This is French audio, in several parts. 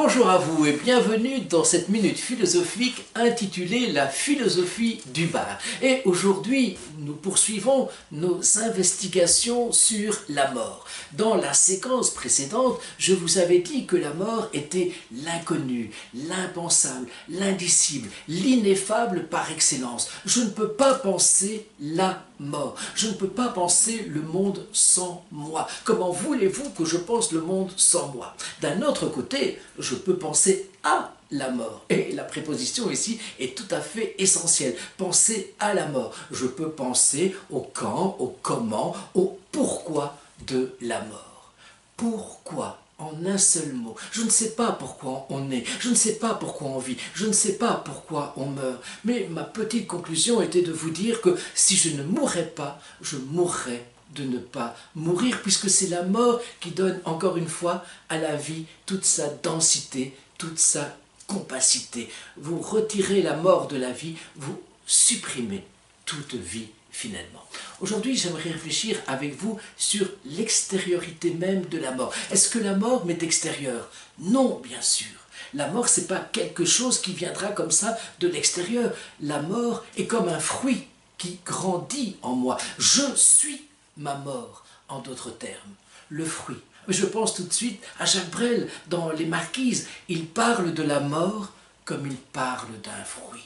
Bonjour à vous et bienvenue dans cette minute philosophique intitulée La philosophie du bar. Et aujourd'hui, nous poursuivons nos investigations sur la mort. Dans la séquence précédente, je vous avais dit que la mort était l'inconnu, l'impensable, l'indicible, l'ineffable par excellence. Je ne peux pas penser la mort. Je ne peux pas penser le monde sans moi. Comment voulez-vous que je pense le monde sans moi? D'un autre côté, je peux penser à la mort. Et la préposition ici est tout à fait essentielle. Penser à la mort. Je peux penser au quand, au comment, au pourquoi de la mort. Pourquoi? En un seul mot. Je ne sais pas pourquoi on est, je ne sais pas pourquoi on vit, je ne sais pas pourquoi on meurt. Mais ma petite conclusion était de vous dire que si je ne mourrais pas, je mourrais de ne pas mourir, puisque c'est la mort qui donne encore une fois à la vie toute sa densité, toute sa compacité. Vous retirez la mort de la vie, vous supprimez toute vie finalement. Aujourd'hui, j'aimerais réfléchir avec vous sur l'extériorité même de la mort. Est-ce que la mort m'est extérieure? Non, bien sûr. La mort, ce n'est pas quelque chose qui viendra comme ça de l'extérieur. La mort est comme un fruit qui grandit en moi. Je suis ma mort, en d'autres termes, le fruit. Je pense tout de suite à Jacques Brel dans Les Marquises. Il parle de la mort comme il parle d'un fruit.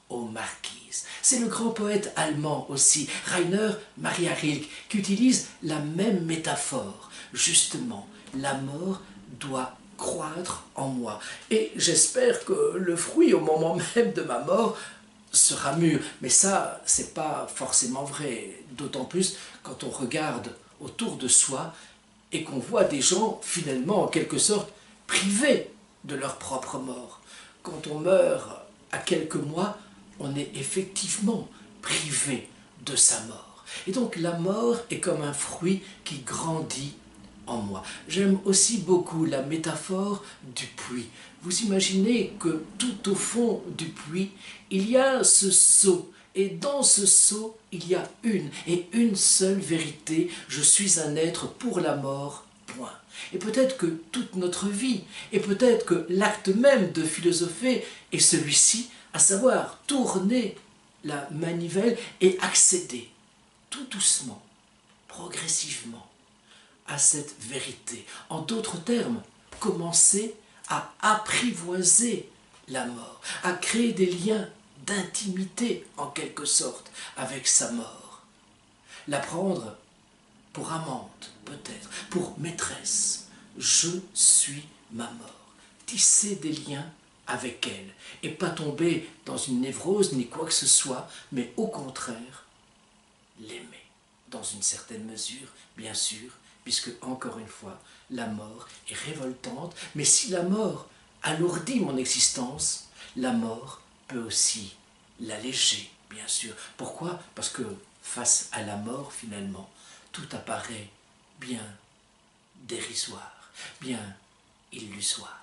Aux Marquises. C'est le grand poète allemand aussi, Rainer Maria Rilke, qui utilise la même métaphore. Justement, la mort doit croître en moi. Et j'espère que le fruit, au moment même de ma mort, sera mûr. Mais ça, c'est pas forcément vrai. D'autant plus quand on regarde autour de soi et qu'on voit des gens, finalement, en quelque sorte, privés de leur propre mort. Quand on meurt à quelques mois, on est effectivement privé de sa mort. Et donc la mort est comme un fruit qui grandit en moi. J'aime aussi beaucoup la métaphore du puits. Vous imaginez que tout au fond du puits, il y a ce seau. Et dans ce seau, il y a une et une seule vérité. Je suis un être pour la mort, point. Et peut-être que toute notre vie, et peut-être que l'acte même de philosopher est celui-ci, à savoir tourner la manivelle et accéder tout doucement, progressivement, à cette vérité. En d'autres termes, commencer à apprivoiser la mort, à créer des liens d'intimité, en quelque sorte, avec sa mort. La prendre pour amante, peut-être, pour maîtresse. Je suis ma mort. Tisser des liens avec elle, et pas tomber dans une névrose ni quoi que ce soit, mais au contraire, l'aimer, dans une certaine mesure, bien sûr, puisque, encore une fois, la mort est révoltante, mais si la mort alourdit mon existence, la mort peut aussi l'alléger, bien sûr. Pourquoi? Parce que, face à la mort, finalement, tout apparaît bien dérisoire, bien illusoire.